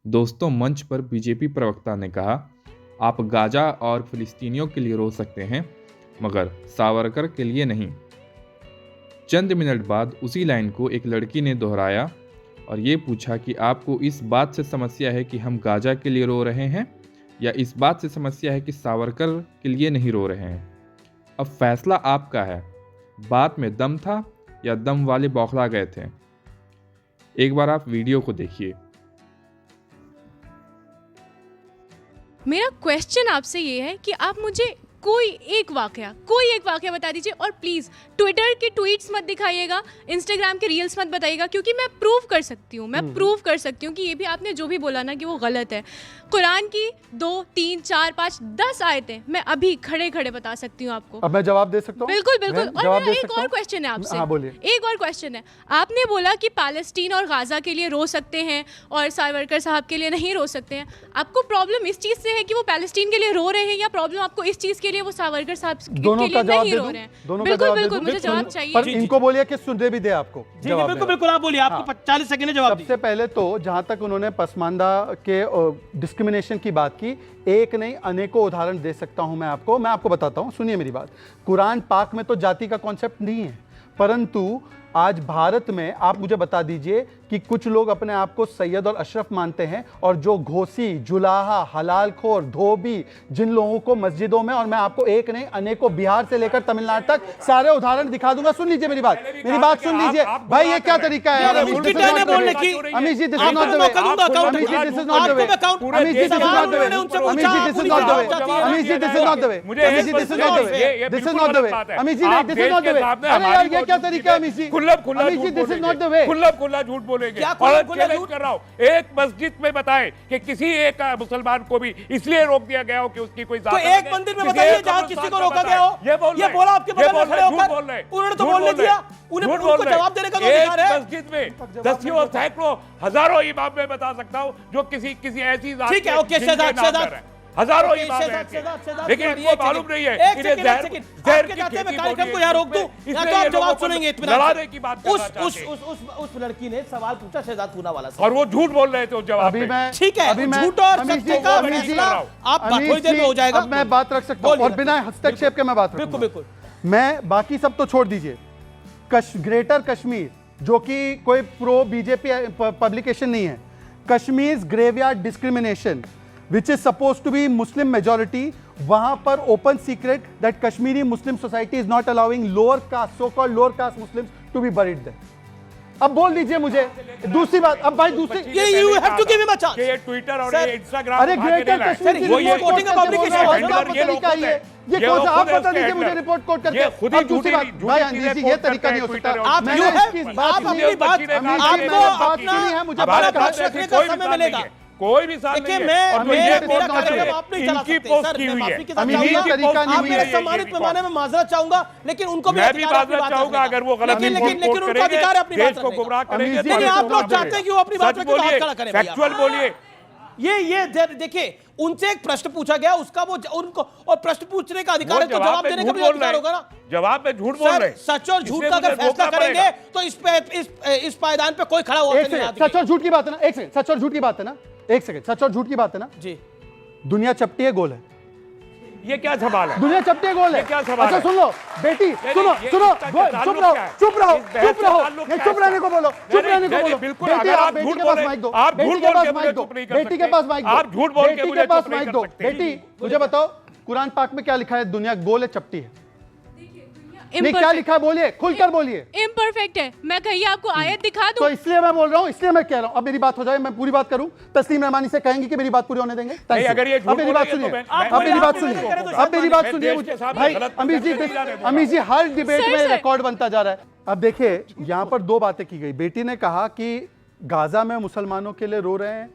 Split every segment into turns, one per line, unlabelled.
दोस्तों, मंच पर बीजेपी प्रवक्ता ने कहा, आप गाजा और फिलिस्तीनियों के लिए रो सकते हैं मगर सावरकर के लिए नहीं। चंद मिनट बाद उसी लाइन को एक लड़की ने दोहराया और ये पूछा कि आपको इस बात से समस्या है कि हम गाजा के लिए रो रहे हैं या इस बात से समस्या है कि सावरकर के लिए नहीं रो रहे हैं। अब फैसला आपका है। बात में दम था या दम वाले बौखला गए थे? एक बार आप वीडियो को देखिए।
मेरा क्वेश्चन आपसे ये है कि आप मुझे कोई एक वाकया बता दीजिए, और प्लीज़ ट्विटर के ट्वीट्स मत दिखाइएगा, इंस्टाग्राम के रील्स मत बताइएगा, क्योंकि मैं प्रूव कर सकती हूँ कि ये भी आपने जो भी बोला ना कि वो गलत है। कुरान की 2, 3, 4, 5, 10 आयतें मैं अभी खड़े खड़े बता सकती हूँ आपको।
अब मैं जवाब दे सकता हूँ?
बिल्कुल। और मेरा एक और क्वेश्चन है आपसे।
हाँ, बोलिए।
एक और क्वेश्चन है। आपने बोला कि पैलेस्टीन और गाजा के लिए रो सकते हैं और सावरकर साहब के लिए नहीं रो सकते हैं। आपको प्रॉब्लम इस चीज़ से है कि वो पैलेस्टीन के लिए रो रहे हैं, या प्रॉब्लम आपको इस चीज़ के लिए वो सावरकर साहब के लिए नहीं रो रहे हैं? बिल्कुल, मुझे जवाब चाहिए।
पर इनको बोलिए कि सुनने भी दे आपको।
बिल्कुल, आप बोलिए। आपको 40 सेकंड जवाब।
सबसे पहले तो जहां तक उन्होंने पसमानदा के डिस्क्रिमिनेशन की बात की, एक नहीं अनेकों उदाहरण दे सकता हूं मैं आपको बताता हूं। सुनिए मेरी बात। कुरान पाक में तो जाति का कॉन्सेप्ट नहीं है, परंतु आज भारत में आप मुझे बता दीजिए कि कुछ लोग अपने आप को सैयद और अशरफ मानते हैं, और जो घोसी, जुलाहा, हलालखोर, धोबी, जिन लोगों को मस्जिदों में, और मैं आपको एक नहीं अनेकों बिहार से लेकर तमिलनाडु तक सारे उदाहरण दिखा दूंगा। सुन लीजिए मेरी बात सुन लीजिए भाई। ये क्या तरीका है? Amish ji, this is not the way. Amish ji, this is not the way. Amish ji, this is not the way. Amish ji, this is not the way. Amish ji, this is not the way. Amish ji, this is not the way. Amish ji, this is not the way. This is not the way. Amish ji, this is not the way. अरे यार, ये क्या तरीका है Amish ji? Amish ji, this is not the way.
खुला झूठ बोलेंगे। Challenge कर रहा हूं, एक मस्जिद में बताएं कि किसी एक मुसलमान को भी इसलिए रोक दिया गया हो कि उसकी कोई
तो एक मंदिर में बताइए जहां किसी को रोका गया हो। ये बोला आपके बगल में खड़े होकर, उन्होंने तो बोलने दिया। उनको जवाब देने का अधिकार है।
मस्जिद में दसियों, सैकड़ों, हजारों इमाम में बता सकता हूं जो किसी ऐसी जात,
ठीक है, ओके, शहजाद
हजारों इमाम हैं, लेकिन इनको मालूम नहीं है कि जहर की खेती
कार्यक्रम को यहाँ रोक दूं, या तो आप जवाब सुनेंगे?
लड़ाने की बात करना चाहते हैं।
उस लड़की ने सवाल पूछा शहजाद पूना वाला से,
और वो झूठ बोल रहे थे उस जवाब
ठीक
में।
है, झूठ और सत्य का फैसला आप थोड़ी देर में हो जाएगा।
मैं बात रख सकता हूं और बिना हस्तक्षेप के मैं बात रखूंगा।
बिल्कुल।
मैं बाकी सब तो छोड़ दीजिए। ग्रेटर कश्मीर, जो कि कोई प्रो बीजेपी पब्लिकेशन नहीं है, Kashmir graveyard discrimination which is supposed to be Muslim majority, वहां पर open secret that Kashmiri Muslim society is not allowing lower caste, so-called lower caste Muslims to be buried there. अब बोल दीजिए मुझे दूसरी बात। अब भाई दूसरी,
you have to give him a chance.
ये ट्विटर और ये इंस्टाग्राम,
अरे ग्रेटर कश्मीर
वो ये वोटिंग का पब्लिकेशन
है, ये कौन सा? आप बता दीजिए मुझे रिपोर्ट कोड करके। अब दूसरी बात भाई अंजीर जी, ये तरीका नहीं हो सकता।
आप अपनी बात, आपको अपना
मुझे बात
रखने का समय मिलेगा।
कोई भी साथ नहीं है।
और इनकी पोस्ट की हुई है। आप मेरे सम्मानित पैमाने में माजरत चाहूंगा, लेकिन उनको भी
मैं भी माजरत चाहूंगा अगर वो गलत
लेकिन उनको अधिकार है अपनी बात
को गुमराह करेंगे।
नहीं, आप लोग चाहते हैं कि वो अपनी बात रखे, हाथ खड़ा करें।
फैक्चुअल बोलिए।
ये देखिए, उनसे एक प्रश्न पूछा गया, उसका वो उनको और प्रश्न पूछने का अधिकार है, तो जवाब देने का भी अधिकार होगा ना।
जवाब में झूठ बोल रहे हैं।
सच और झूठ का अगर फैसला करेंगे तो इस पायदान पे कोई खड़ा होगा नहीं।
सच और झूठ की बात है ना, एक सेकंड, सच और झूठ की बात है ना, एक सेकंड, सच और झूठ की बात है ना जी। दुनिया चपटी है, गोल है।
ये क्या सवाल है?
दुनिया चपटी है, गोल है।
क्या सवाल?
अच्छा सुन लो बेटी, सुनो, चुप रहो, नहीं चुप रहने को बोलो, बेटी आप बेटी के पास माइक दो, बेटी के पास माइक दो, बेटी के पास माइक दो,
आप झूठ बोल के
बेटी के पास माइक दो। बेटी मुझे बताओ, कुरान पाक में क्या लिखा है? दुनिया गोल है, चपटी है? नहीं, क्या लिखा है? बोलिए, खुलकर बोलिए।
इम्परफेक्ट है। मैं कहिए आपको आयत दिखा दूं?
तो इसलिए मैं बोल रहा हूं, इसलिए मैं कह रहा हूं। अब मेरी बात हो जाए, मैं पूरी बात करूं, तस्लीम रहमानी से कहेंगे कि मेरी बात पूरी होने देंगे।
अगर ये
अब मेरी बात सुनिए, अब मेरी बात सुनिए, अब मेरी बात सुनिए भाई। अमीश जी, हर डिबेट में रिकॉर्ड बनता जा रहा है। अब देखिए, यहां पर दो बातें की गई। बेटी ने कहा कि गाजा में मुसलमानों के लिए रो रहे हैं,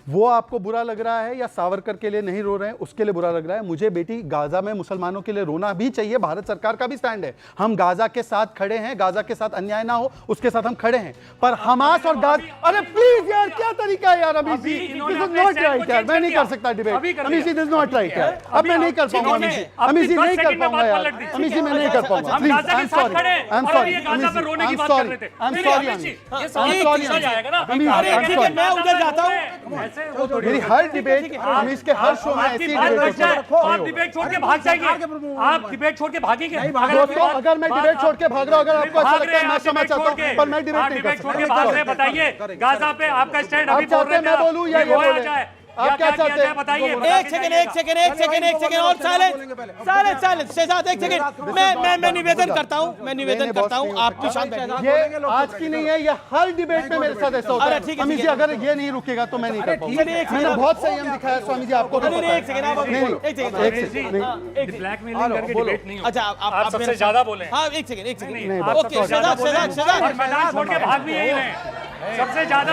वो आपको बुरा लग रहा है, या सावरकर के लिए नहीं रो रहे हैं उसके लिए बुरा लग रहा है? मुझे बेटी, गाजा में मुसलमानों के लिए रोना भी चाहिए। भारत सरकार का भी स्टैंड है, हम गाजा के साथ खड़े हैं, गाजा के साथ अन्याय ना हो उसके साथ हम खड़े हैं। पर हमास और गाजा, अरे प्लीज यार, क्या तरीका है यार Amish ji, this is not right यार। मैं नहीं कर सकता debate Amish ji, this is not right यार। अब मैं नहीं कर पाऊंगा अमीश जी, अमीश जी नहीं कर पाऊंगा यार अमीश जी, मैं नहीं कर पाऊंगा। Please, I am sorry, I am sorry, I am sorry, I am sorry, I am sorry,
मैं उधर जाता हूं।
से वो थोड़ी
मेरी हर डिबेट हम इसके हर शो में ऐसी
बात
डिबेट
बच जाए
होती
तो
है।
आप डिबेट छोड़ के भाग जाएंगे, आप डिबेट छोड़ के भागेंगे।
दोस्तों अगर मैं डिबेट छोड़ के भाग रहा हूं, अगर आपको अच्छा लगता है मैं क्षमा चाहता हूं, पर मैं डिबेट नहीं कर
छोड़ के भाग रहे हैं।
सकता।
बताइए गाजा पे आपका स्टैंड
आप
अभी बोल
चाहते हैं
रहे थे
मैं बोलूं या ये बोले?
जाए,
आप क्या चाहते हैं?
बताइए।
एक सेकंड और साइलेंस शहजाद, एक सेकंड। मैं निवेदन करता हूं आप भी शांत बैठिए।
ये आज की नहीं है, ये हर डिबेट में मेरे साथ ऐसा होता
अरे
है।
ठीक है,
अमित
ठीक
जी
है।
अगर ये नहीं रुकेगा तो मैं नहीं कर पाऊंगा।
चलिए, एक
मैंने
सेकंड।
बहुत संयम दिखाया स्वामी जी, आपको भी पता है।
एक सेकंड आप
नहीं,
एक सेकंड
एक सेकंड
ब्लैकमेलिंग करके डिबेट नहीं
अच्छा आप
सबसे ज्यादा बोले।
हाँ एक सेकंड
नहीं,
ओके शहजाद
मैदान छोड़ के भाग भी यही रहे हैं। सबसे ज्यादा